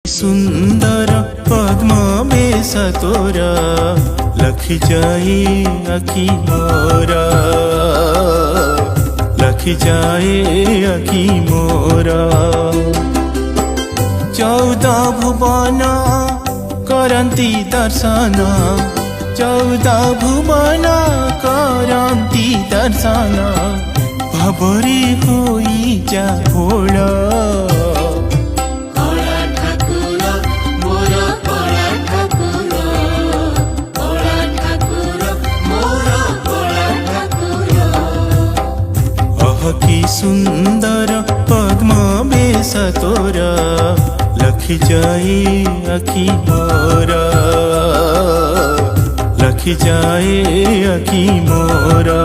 सुंदर पद्म बेश तोरा लखि जाए आखि मोरा लखि जाए आखि मोरा 14 भुवन करंती दर्शन 14 भुवन करंती दर्शन भावरे होई जा भोला कि सुंदर पद्म बेश तोरा लखि जाए आखि मोरा लखि जाए आखि मोरा।